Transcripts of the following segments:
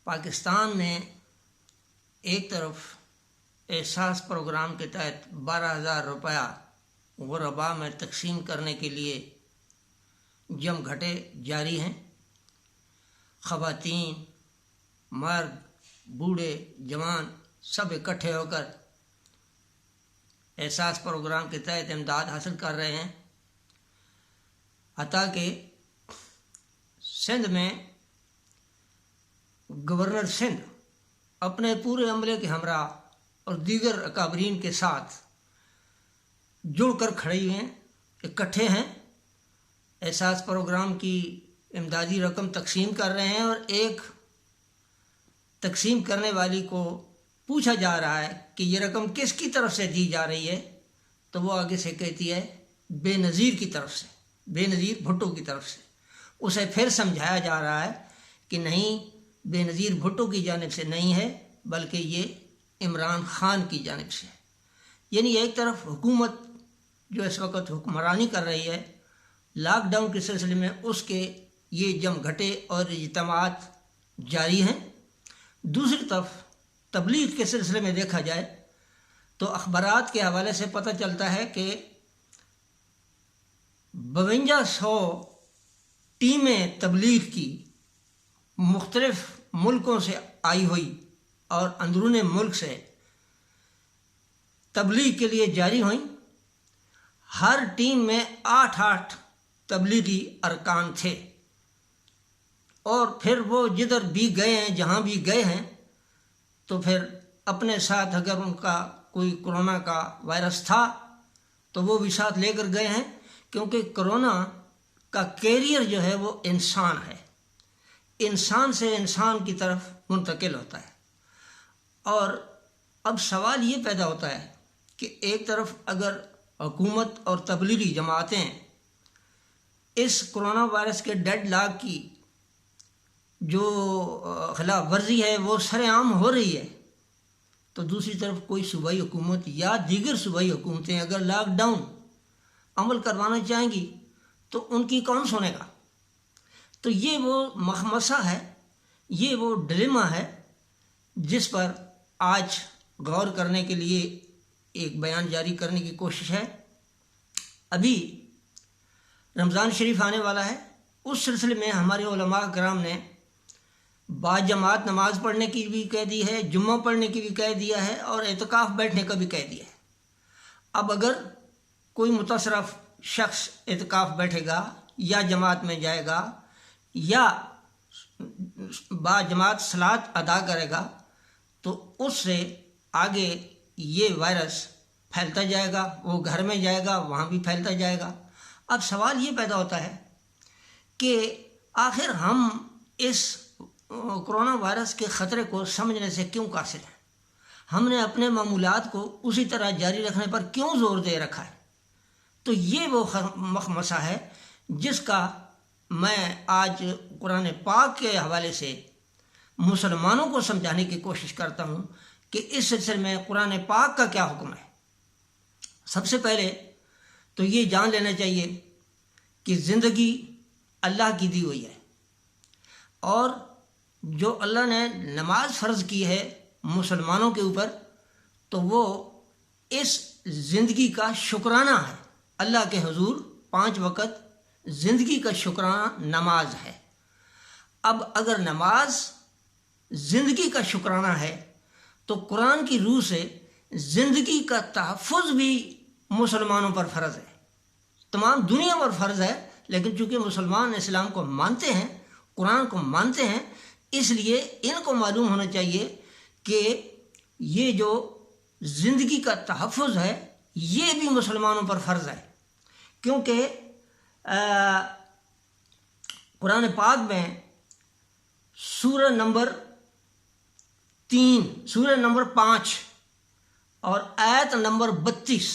پاکستان نے ایک طرف احساس پروگرام کے تحت 12,000 روپیہ غرباء میں تقسیم کرنے کے لیے جم گھٹے جاری ہیں۔ خواتین، مرد، بوڑھے، جوان سب اکٹھے ہو کر احساس پروگرام کے تحت امداد حاصل کر رہے ہیں، حتیٰ کہ سندھ میں گورنر سندھ اپنے پورے عملے کے ہمراہ اور دیگر اکابرین کے ساتھ جڑ کر کھڑے ہوئے ہیں، اکٹھے ہیں، احساس پروگرام کی امدادی رقم تقسیم کر رہے ہیں۔ اور ایک تقسیم کرنے والی کو پوچھا جا رہا ہے کہ یہ رقم کس کی طرف سے دی جا رہی ہے، تو وہ آگے سے کہتی ہے بے نظیر کی طرف سے، بے نظیر بھٹو کی طرف سے۔ اسے پھر سمجھایا جا رہا ہے کہ نہیں، بے نظیر بھٹو کی جانب سے نہیں ہے بلکہ یہ عمران خان کی جانب سے ہے۔ یعنی ایک طرف حکومت جو اس وقت حکمرانی کر رہی ہے لاک ڈاؤن کے سلسلے میں، اس کے یہ جم گھٹے اور اجتماعات جاری ہیں۔ دوسری طرف تبلیغ کے سلسلے میں دیکھا جائے تو اخبارات کے حوالے سے پتہ چلتا ہے کہ 5200 ٹیمیں تبلیغ کی مختلف ملکوں سے آئی ہوئی اور اندرون ملک سے تبلیغ کے لیے جاری ہوئیں۔ ہر ٹیم میں 8 تبلیغی ارکان تھے، اور پھر وہ جدھر بھی گئے ہیں، جہاں بھی گئے ہیں، تو پھر اپنے ساتھ اگر ان کا کوئی کرونا کا وائرس تھا تو وہ بھی ساتھ لے کر گئے ہیں، کیونکہ کرونا کا کیریئر جو ہے وہ انسان ہے، انسان سے انسان کی طرف منتقل ہوتا ہے۔ اور اب سوال یہ پیدا ہوتا ہے کہ ایک طرف اگر حکومت اور تبلیغی جماعتیں اس کرونا وائرس کے ڈیڈ لاک کی جو خلاف ورزی ہے وہ سر عام ہو رہی ہے، تو دوسری طرف کوئی صوبائی حکومت یا دیگر صوبائی حکومتیں اگر لاک ڈاؤن عمل کروانا چاہیں گی تو ان کی کون سنے گا؟ تو یہ وہ مخمصہ ہے، یہ وہ ڈلیما ہے جس پر آج غور کرنے کے لیے ایک بیان جاری کرنے کی کوشش ہے۔ ابھی رمضان شریف آنے والا ہے، اس سلسلے میں ہمارے علماء کرام نے باجماعت نماز پڑھنے کی بھی کہہ دی ہے، جمعہ پڑھنے کی بھی کہہ دیا ہے، اور اعتکاف بیٹھنے کا بھی کہہ دیا ہے۔ اب اگر کوئی متصرف شخص اعتکاف بیٹھے گا یا جماعت میں جائے گا یا باجماعت صلاۃ ادا کرے گا تو اس سے آگے یہ وائرس پھیلتا جائے گا، وہ گھر میں جائے گا، وہاں بھی پھیلتا جائے گا۔ اب سوال یہ پیدا ہوتا ہے کہ آخر ہم اس کرونا وائرس کے خطرے کو سمجھنے سے کیوں قاصر ہیں؟ ہم نے اپنے معمولات کو اسی طرح جاری رکھنے پر کیوں زور دے رکھا ہے؟ تو یہ وہ مخمصہ ہے جس کا میں آج قرآن پاک کے حوالے سے مسلمانوں کو سمجھانے کی کوشش کرتا ہوں کہ اس سلسلے میں قرآن پاک کا کیا حکم ہے۔ سب سے پہلے تو یہ جان لینا چاہیے کہ زندگی اللہ کی دی ہوئی ہے، اور جو اللہ نے نماز فرض کی ہے مسلمانوں کے اوپر تو وہ اس زندگی کا شکرانہ ہے۔ اللہ کے حضور 5 وقت زندگی کا شکرانہ نماز ہے۔ اب اگر نماز زندگی کا شکرانہ ہے تو قرآن کی روح سے زندگی کا تحفظ بھی مسلمانوں پر فرض ہے، تمام دنیا پر فرض ہے، لیکن چونکہ مسلمان اسلام کو مانتے ہیں، قرآن کو مانتے ہیں، اس لیے ان کو معلوم ہونا چاہیے کہ یہ جو زندگی کا تحفظ ہے یہ بھی مسلمانوں پر فرض ہے، کیونکہ قرآن پاک میں سورہ نمبر 3، سورہ نمبر 5 اور آیت نمبر 32،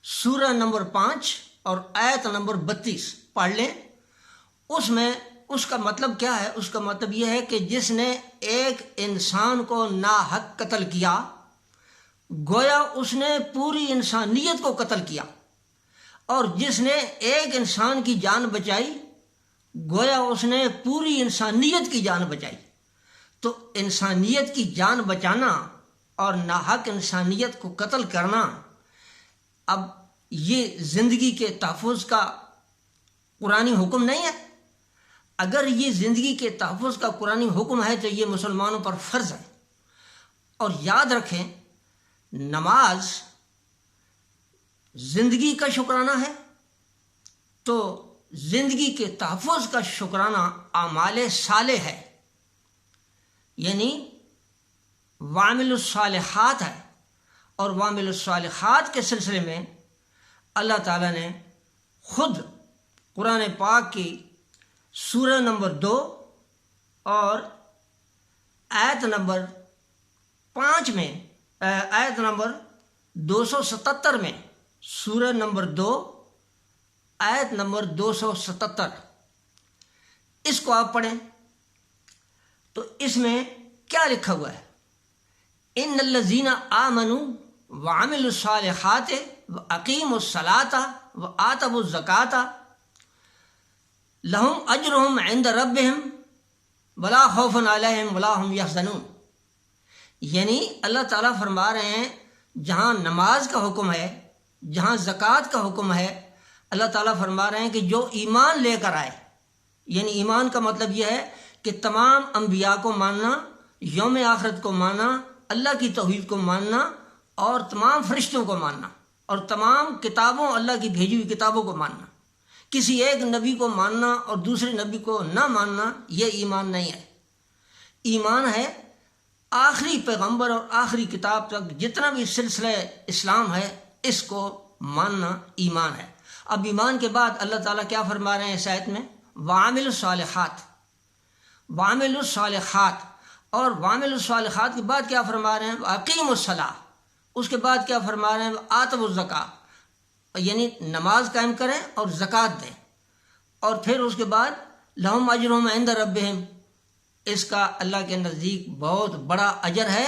سورہ نمبر 5 اور آیت نمبر 32 پڑھ لیں۔ اس میں اس کا مطلب کیا ہے؟ اس کا مطلب یہ ہے کہ جس نے ایک انسان کو ناحق قتل کیا گویا اس نے پوری انسانیت کو قتل کیا، اور جس نے ایک انسان کی جان بچائی گویا اس نے پوری انسانیت کی جان بچائی۔ تو انسانیت کی جان بچانا اور ناحق انسانیت کو قتل کرنا، اب یہ زندگی کے تحفظ کا قرآنی حکم نہیں ہے؟ اگر یہ زندگی کے تحفظ کا قرآنی حکم ہے تو یہ مسلمانوں پر فرض ہے۔ اور یاد رکھیں، نماز زندگی کا شکرانہ ہے، تو زندگی کے تحفظ کا شکرانہ اعمال صالح ہے، یعنی وعامل الصالحات ہے۔ اور وعامل الصالحات کے سلسلے میں اللہ تعالیٰ نے خود قرآن پاک کی سورہ نمبر 2 اور آیت نمبر 5 میں، آیت نمبر 277 میں، سورہ نمبر 2 آیت نمبر 277، اس کو آپ پڑھیں تو اس میں کیا لکھا ہوا ہے؟ ان الذین آمنوا وعملوا الصالحات واقیموا الصلاة وآتوا الزکاة لہم اجرہم عند ربہم ولا خوف علیہم ولا ہم یحزنون۔ یعنی اللہ تعالیٰ فرما رہے ہیں جہاں نماز کا حکم ہے، جہاں زکوٰۃ کا حکم ہے، اللہ تعالیٰ فرما رہے ہیں کہ جو ایمان لے کر آئے، یعنی ایمان کا مطلب یہ ہے کہ تمام انبیاء کو ماننا، یوم آخرت کو ماننا، اللہ کی توحید کو ماننا، اور تمام فرشتوں کو ماننا، اور تمام کتابوں، اللہ کی بھیجی ہوئی کتابوں کو ماننا۔ کسی ایک نبی کو ماننا اور دوسرے نبی کو نہ ماننا یہ ایمان نہیں ہے۔ ایمان ہے آخری پیغمبر اور آخری کتاب تک جتنا بھی سلسلہ اسلام ہے اس کو ماننا ایمان ہے۔ اب ایمان کے بعد اللہ تعالیٰ کیا فرما رہے ہیں اس آیت میں؟ وعامل الصالحات، وعامل الصالحات، اور وعامل الصالحات کے بعد کیا فرما رہے ہیں؟ اقیم الصلاۃ، اس کے بعد کیا فرما رہے ہیں؟ آتوا الزکاۃ، یعنی نماز قائم کریں اور زکوٰۃ دیں، اور پھر اس کے بعد لہم اجرہم عند ربہم، اس کا اللہ کے نزدیک بہت بڑا اجر ہے،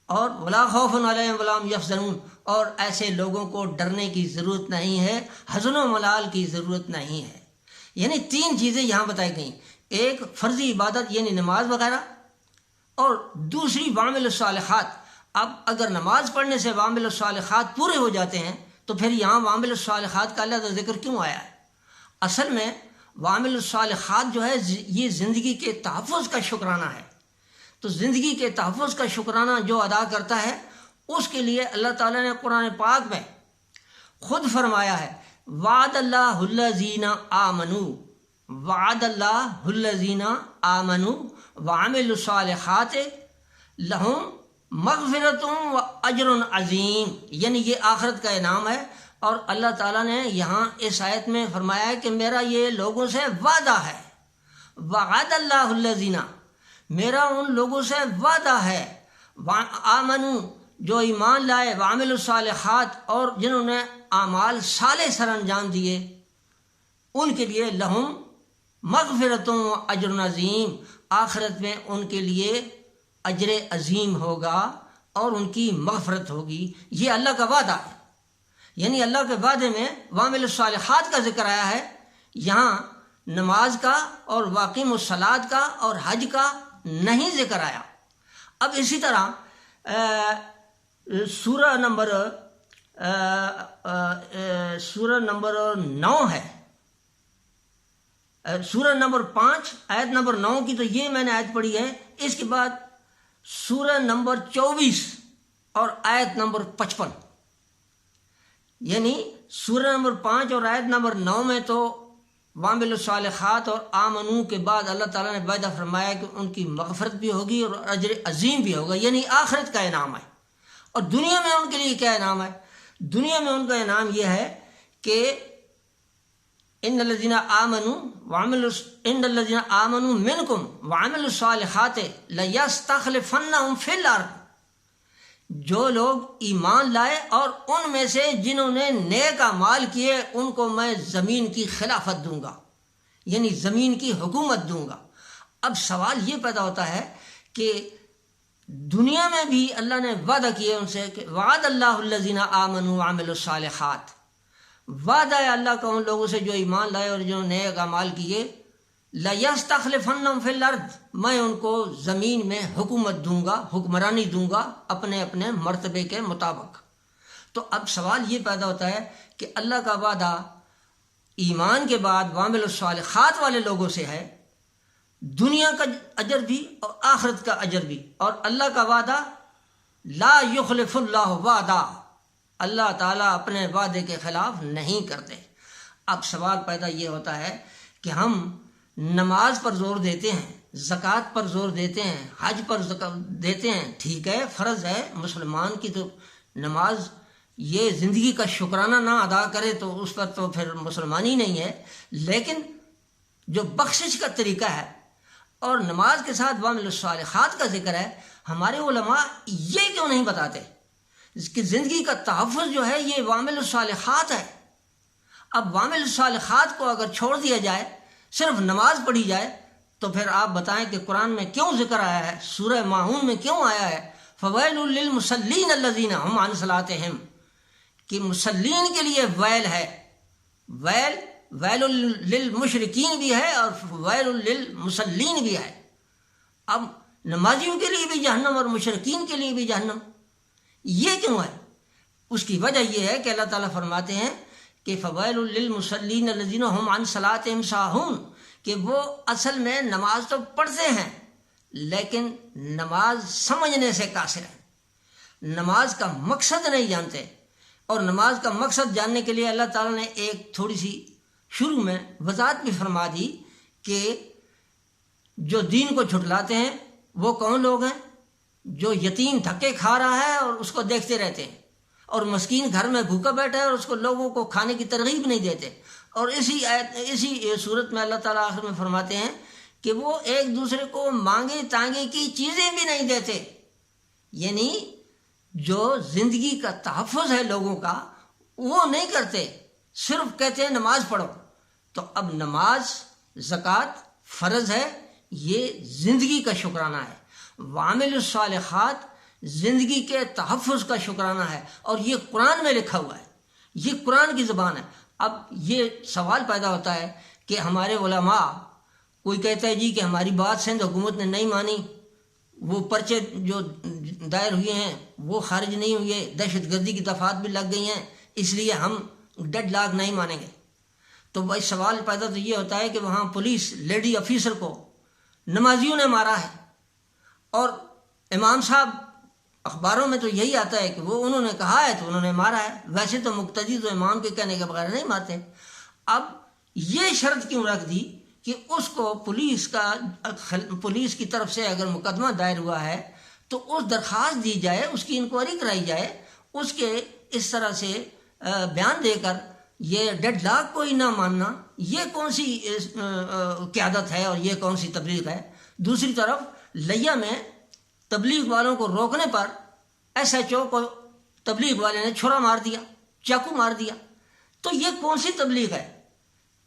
اور ولا خوف علیہم ولا هم یحزنون، اور ایسے لوگوں کو ڈرنے کی ضرورت نہیں ہے، حزن و ملال کی ضرورت نہیں ہے۔ یعنی 3 چیزیں یہاں بتائی گئیں، ایک فرضی عبادت یعنی نماز وغیرہ، اور دوسری وعامل الصالحات۔ اب اگر نماز پڑھنے سے وعامل الصالحات پورے ہو جاتے ہیں تو پھر یہاں وعامل الصالحات کا اللہ کا ذکر کیوں آیا ہے؟ اصل میں وعامل الصالحات جو ہے یہ زندگی کے تحفظ کا شکرانہ ہے۔ تو زندگی کے تحفظ کا شکرانہ جو ادا کرتا ہے اس کے لیے اللہ تعالیٰ نے قرآن پاک میں خود فرمایا ہے وعد اللہ الذین آمنوا، وعد اللہ الذین آمنوا وعملوا الصالحات لہم مغفرت و اجر عظیم، یعنی یہ آخرت کا انعام ہے۔ اور اللہ تعالیٰ نے یہاں اس آیت میں فرمایا ہے کہ میرا یہ لوگوں سے وعدہ ہے، وعد اللہ الذین، میرا ان لوگوں سے وعدہ ہے، آمنو، جو ایمان لائے، وعملوا الصالحات، اور جنہوں نے اعمال صالح سر انجام دیے، ان کے لیے لہم مغفرت و اجر عظیم، آخرت میں ان کے لیے اجر عظیم ہوگا اور ان کی مغفرت ہوگی۔ یہ اللہ کا وعدہ ہے، یعنی اللہ کے وعدے میں وعامل الصالحات کا ذکر آیا ہے، یہاں نماز کا اور واقیم الصلاۃ کا اور حج کا نہیں ذکر آیا۔ اب اسی طرح سورہ نمبر 9 ہے، سورہ نمبر 5 آیت نمبر 9 کی تو یہ میں نے آیت پڑھی ہے۔ اس کے بعد سورہ نمبر 24 اور آیت نمبر 55، یعنی سورہ نمبر 5 اور آیت نمبر 9 میں تو وعامل الصالحات اور آمنو کے بعد اللہ تعالیٰ نے وعدہ فرمایا کہ ان کی مغفرت بھی ہوگی اور اجر عظیم بھی ہوگا، یعنی آخرت کا انعام ہے۔ اور دنیا میں ان کے لیے کیا انعام ہے؟ دنیا میں ان کا انعام یہ ہے کہ ان الذین آمنوا منکم وعملوا الصالحات لیستخلفنہم فی الارض، جو لوگ ایمان لائے اور ان میں سے جنہوں نے نیک اعمال کیے ان کو میں زمین کی خلافت دوں گا، یعنی زمین کی حکومت دوں گا۔ اب سوال یہ پیدا ہوتا ہے کہ دنیا میں بھی اللہ نے وعدہ کیے ان سے کہ وعد اللہ الذین آمنوا وعملوا الصالحات، وعدہ ہے اللہ کا ان لوگوں سے جو ایمان لائے اور جنہوں نے نیک اعمال کیے، لَيَسْتَخْلِفَنَّهُمْ فِي الْأَرْضِ، میں ان کو زمین میں حکومت دوں گا، حکمرانی دوں گا اپنے اپنے مرتبے کے مطابق۔ تو اب سوال یہ پیدا ہوتا ہے کہ اللہ کا وعدہ ایمان کے بعد وعمل الصالحات والے لوگوں سے ہے، دنیا کا اجر بھی اور آخرت کا اجر بھی، اور اللہ کا وعدہ لا یخلف اللہ وعدہ، اللہ تعالیٰ اپنے وعدے کے خلاف نہیں کرتے۔ اب سوال پیدا یہ ہوتا ہے کہ ہم نماز پر زور دیتے ہیں، زکوٰۃ پر زور دیتے ہیں، حج پر دیتے ہیں، ٹھیک ہے، فرض ہے، مسلمان کی تو نماز یہ زندگی کا شکرانہ نہ ادا کرے تو اس پر تو پھر مسلمان ہی نہیں ہے، لیکن جو بخشش کا طریقہ ہے اور نماز کے ساتھ وعمل الصالحات کا ذکر ہے، ہمارے علماء یہ کیوں نہیں بتاتے کہ زندگی کا تحفظ جو ہے یہ وعمل الصالحات ہے۔ اب وعمل الصالحات کو اگر چھوڑ دیا جائے، صرف نماز پڑھی جائے، تو پھر آپ بتائیں کہ قرآن میں کیوں ذکر آیا ہے، سورہ ماعون میں کیوں آیا ہے فَوَيْلٌ لِّلْمُصَلِّينَ الَّذِينَ هُمْ عَنْ صَلَاتِهِمْ، کہ مصلین کے لیے ویل ہے، ویل للمشرکین بھی ہے اور ویل للمصلین بھی ہے۔ اب نمازیوں کے لیے بھی جہنم اور مشرکین کے لیے بھی جہنم، یہ کیوں ہے؟ اس کی وجہ یہ ہے کہ اللہ تعالیٰ فرماتے ہیں کہ فویل للمصلین الذین هم عن صلاتهم ساہون، کہ وہ اصل میں نماز تو پڑھتے ہیں لیکن نماز سمجھنے سے قاصر ہیں، نماز کا مقصد نہیں جانتے۔ اور نماز کا مقصد جاننے کے لیے اللہ تعالیٰ نے ایک تھوڑی سی شروع میں وضاحت بھی فرما دی کہ جو دین کو جھٹلاتے ہیں وہ کون لوگ ہیں؟ جو یتیم دھکے کھا رہا ہے اور اس کو دیکھتے رہتے ہیں، اور مسکین گھر میں بھوکا بیٹھا ہے اور اس کو لوگوں کو کھانے کی ترغیب نہیں دیتے۔ اور اسی صورت میں اللہ تعالیٰ آخر میں فرماتے ہیں کہ وہ ایک دوسرے کو مانگے تانگے کی چیزیں بھی نہیں دیتے، یعنی جو زندگی کا تحفظ ہے لوگوں کا وہ نہیں کرتے، صرف کہتے ہیں نماز پڑھو۔ تو اب نماز، زکوٰۃ فرض ہے، یہ زندگی کا شکرانہ ہے، وعمل الصالحات زندگی کے تحفظ کا شکرانہ ہے، اور یہ قرآن میں لکھا ہوا ہے، یہ قرآن کی زبان ہے۔ اب یہ سوال پیدا ہوتا ہے کہ ہمارے علماء، کوئی کہتا ہے جی کہ ہماری بات سندھ حکومت نے نہیں مانی، وہ پرچے جو دائر ہوئے ہیں وہ خارج نہیں ہوئے، دہشت گردی کی دفعات بھی لگ گئی ہیں، اس لیے ہم ڈیڈ لاک نہیں مانیں گے۔ تو بھائی سوال پیدا تو یہ ہوتا ہے کہ وہاں پولیس لیڈی افیسر کو نمازیوں نے مارا ہے، اور امام صاحب اخباروں میں تو یہی آتا ہے کہ وہ انہوں نے کہا ہے تو انہوں نے مارا ہے، ویسے تو مقتدی تو امام کے کہنے کے بغیر نہیں مارتے۔ اب یہ شرط کیوں رکھ دی کہ اس کو پولیس کی طرف سے اگر مقدمہ دائر ہوا ہے تو اس درخواست دی جائے، اس کی انکوائری کرائی جائے، اس کے اس طرح سے بیان دے کر یہ ڈیڈ لاک کو ہی نہ ماننا، یہ کون سی قیادت ہے اور یہ کون سی تبلیغ ہے؟ دوسری طرف لیا میں تبلیغ والوں کو روکنے پر ایس ایچ او کو تبلیغ والے نے چھرا مار دیا، چاقو مار دیا، تو یہ کون سی تبلیغ ہے؟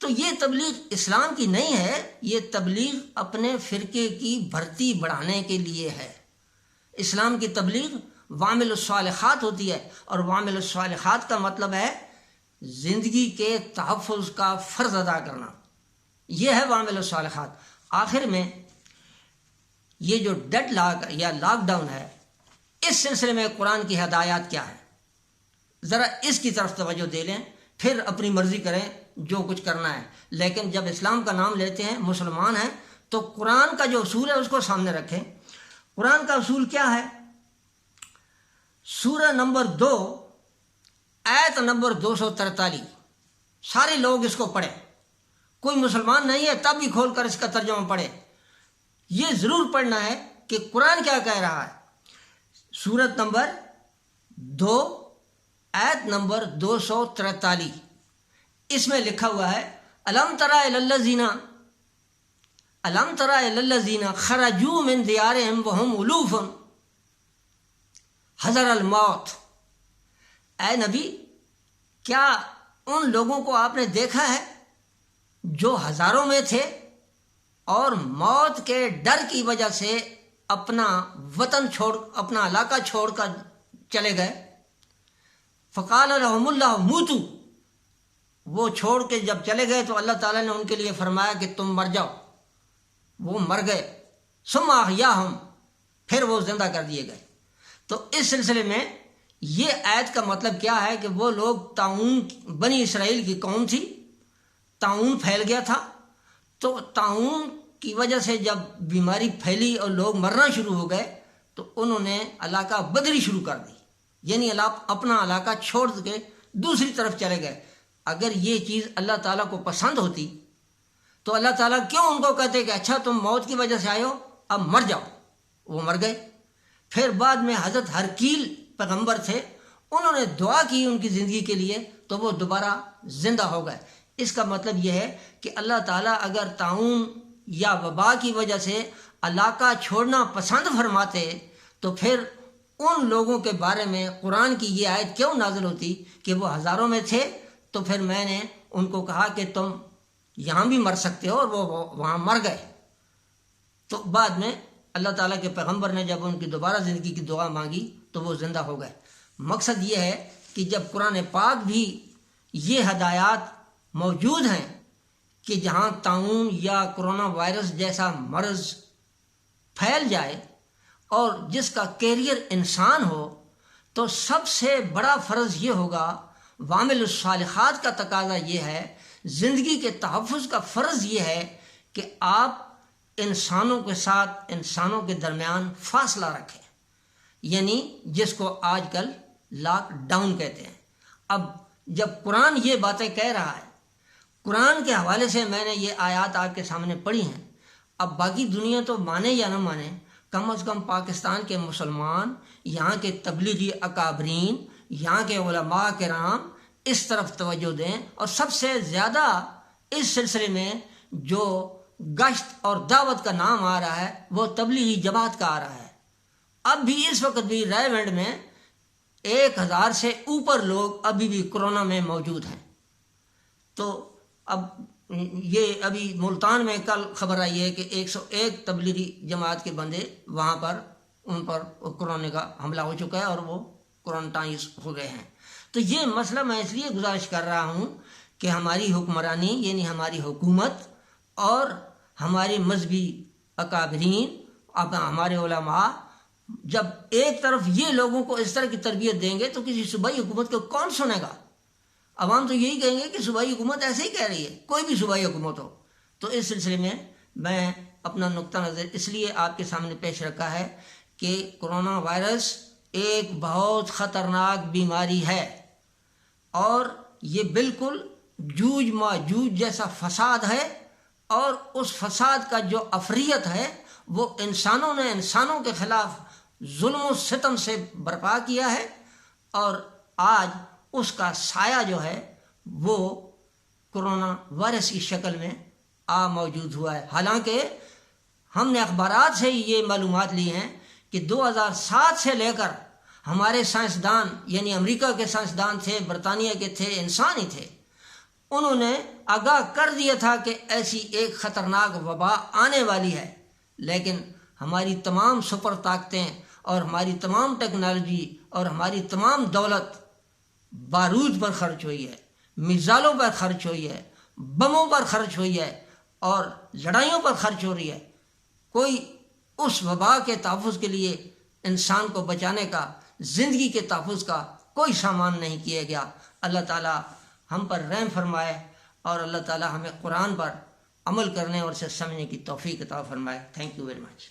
تو یہ تبلیغ اسلام کی نہیں ہے، یہ تبلیغ اپنے فرقے کی بھرتی بڑھانے کے لیے ہے۔ اسلام کی تبلیغ وعمل الصالحات ہوتی ہے، اور وعمل الصالحات کا مطلب ہے زندگی کے تحفظ کا فرض ادا کرنا، یہ ہے وعمل الصالحات۔ آخر میں یہ جو ڈیڈ لاک یا لاک ڈاؤن ہے، اس سلسلے میں قرآن کی ہدایات کیا ہے، ذرا اس کی طرف توجہ دے لیں، پھر اپنی مرضی کریں جو کچھ کرنا ہے، لیکن جب اسلام کا نام لیتے ہیں، مسلمان ہیں، تو قرآن کا جو اصول ہے اس کو سامنے رکھیں۔ قرآن کا اصول کیا ہے؟ سورہ نمبر 2 آیت نمبر 243، سارے لوگ اس کو پڑھیں، کوئی مسلمان نہیں ہے تب بھی کھول کر اس کا ترجمہ پڑھے، یہ ضرور پڑھنا ہے کہ قرآن کیا کہہ رہا ہے۔ سورت نمبر 2 آیت نمبر 243، اس میں لکھا ہوا ہے الم تری الی الذین خرجوا من دیارہم وہم الوف حذر الموت۔ اے نبی، کیا ان لوگوں کو آپ نے دیکھا ہے جو ہزاروں میں تھے اور موت کے ڈر کی وجہ سے اپنا وطن چھوڑ، اپنا علاقہ چھوڑ کر چلے گئے؟ فقال لهم اللہ موتوا، وہ چھوڑ کے جب چلے گئے تو اللہ تعالیٰ نے ان کے لیے فرمایا کہ تم مر جاؤ۔ وہ مر گئے، ثم احیاہم، پھر وہ زندہ کر دیے گئے۔ تو اس سلسلے میں یہ آیت کا مطلب کیا ہے کہ وہ لوگ طاعون، بنی اسرائیل کی قوم تھی، طاعون پھیل گیا تھا، تو طاعون کی وجہ سے جب بیماری پھیلی اور لوگ مرنا شروع ہو گئے تو انہوں نے علاقہ بدری شروع کر دی، یعنی اپنا علاقہ چھوڑ کے دوسری طرف چلے گئے۔ اگر یہ چیز اللہ تعالیٰ کو پسند ہوتی تو اللہ تعالیٰ کیوں ان کو کہتے کہ اچھا تم موت کی وجہ سے آئے ہو، اب مر جاؤ؟ وہ مر گئے۔ پھر بعد میں حضرت ہرکیل پیغمبر تھے، انہوں نے دعا کی ان کی زندگی کے لیے تو وہ دوبارہ زندہ ہو گئے۔ اس کا مطلب یہ ہے کہ اللہ تعالیٰ اگر طاعون یا وبا کی وجہ سے علاقہ چھوڑنا پسند فرماتے تو پھر ان لوگوں کے بارے میں قرآن کی یہ آیت کیوں نازل ہوتی کہ وہ ہزاروں میں تھے، تو پھر میں نے ان کو کہا کہ تم یہاں بھی مر سکتے ہو، اور وہ وہاں مر گئے۔ تو بعد میں اللہ تعالیٰ کے پیغمبر نے جب ان کی دوبارہ زندگی کی دعا مانگی تو وہ زندہ ہو گئے۔ مقصد یہ ہے کہ جب قرآن پاک بھی یہ ہدایات موجود ہیں کہ جہاں طاعون یا کرونا وائرس جیسا مرض پھیل جائے اور جس کا کیریئر انسان ہو، تو سب سے بڑا فرض یہ ہوگا، وعمل الصالحات کا تقاضا یہ ہے، زندگی کے تحفظ کا فرض یہ ہے کہ آپ انسانوں کے ساتھ، انسانوں کے درمیان فاصلہ رکھیں، یعنی جس کو آج کل لاک ڈاؤن کہتے ہیں۔ اب جب قرآن یہ باتیں کہہ رہا ہے، قرآن کے حوالے سے میں نے یہ آیات آپ کے سامنے پڑھی ہیں، اب باقی دنیا تو مانے یا نہ مانے، کم از کم پاکستان کے مسلمان، یہاں کے تبلیغی اکابرین، یہاں کے علماء کرام اس طرف توجہ دیں، اور سب سے زیادہ اس سلسلے میں جو گشت اور دعوت کا نام آ رہا ہے وہ تبلیغی جماعت کا آ رہا ہے۔ اب بھی اس وقت بھی رائے میں 1000 سے اوپر لوگ ابھی بھی کرونا میں موجود ہیں۔ تو اب یہ ابھی ملتان میں کل خبر آئی ہے کہ 101 تبلیغی جماعت کے بندے وہاں پر، ان پر کرونا کا حملہ ہو چکا ہے اور وہ کورنٹائز ہو گئے ہیں۔ تو یہ مسئلہ میں اس لیے گزارش کر رہا ہوں کہ ہماری حکمرانی، یعنی ہماری حکومت اور ہمارے مذہبی اکابرین، ہمارے علماء، جب ایک طرف یہ لوگوں کو اس طرح کی تربیت دیں گے تو کسی صوبائی حکومت کو کون سنے گا؟ عوام تو یہی کہیں گے کہ صوبائی حکومت ایسے ہی کہہ رہی ہے، کوئی بھی صوبائی حکومت ہو۔ تو اس سلسلے میں اپنا نقطہ نظر اس لیے آپ کے سامنے پیش رکھا ہے کہ کرونا وائرس ایک بہت خطرناک بیماری ہے، اور یہ بالکل جوج ماجوج جیسا فساد ہے، اور اس فساد کا جو افریت ہے وہ انسانوں نے انسانوں کے خلاف ظلم و ستم سے برپا کیا ہے، اور آج اس کا سایہ جو ہے وہ کرونا وائرس کی شکل میں موجود ہوا ہے۔ حالانکہ ہم نے اخبارات سے یہ معلومات لی ہیں کہ 2007 سے لے کر ہمارے سائنسدان، یعنی امریکہ کے سائنسدان تھے، برطانیہ کے تھے، انسان ہی تھے، انہوں نے آگاہ کر دیا تھا کہ ایسی ایک خطرناک وبا آنے والی ہے، لیکن ہماری تمام سپر طاقتیں اور ہماری تمام ٹیکنالوجی اور ہماری تمام دولت بارود پر خرچ ہوئی ہے، میزائلوں پر خرچ ہوئی ہے، بموں پر خرچ ہوئی ہے، اور لڑائیوں پر خرچ ہو رہی ہے۔ کوئی اس وبا کے تحفظ کے لیے، انسان کو بچانے کا، زندگی کے تحفظ کا کوئی سامان نہیں کیا گیا۔ اللہ تعالی ہم پر رحم فرمائے، اور اللہ تعالی ہمیں قرآن پر عمل کرنے اور اسے سمجھنے کی توفیق عطا فرمائے۔ Thank you very much.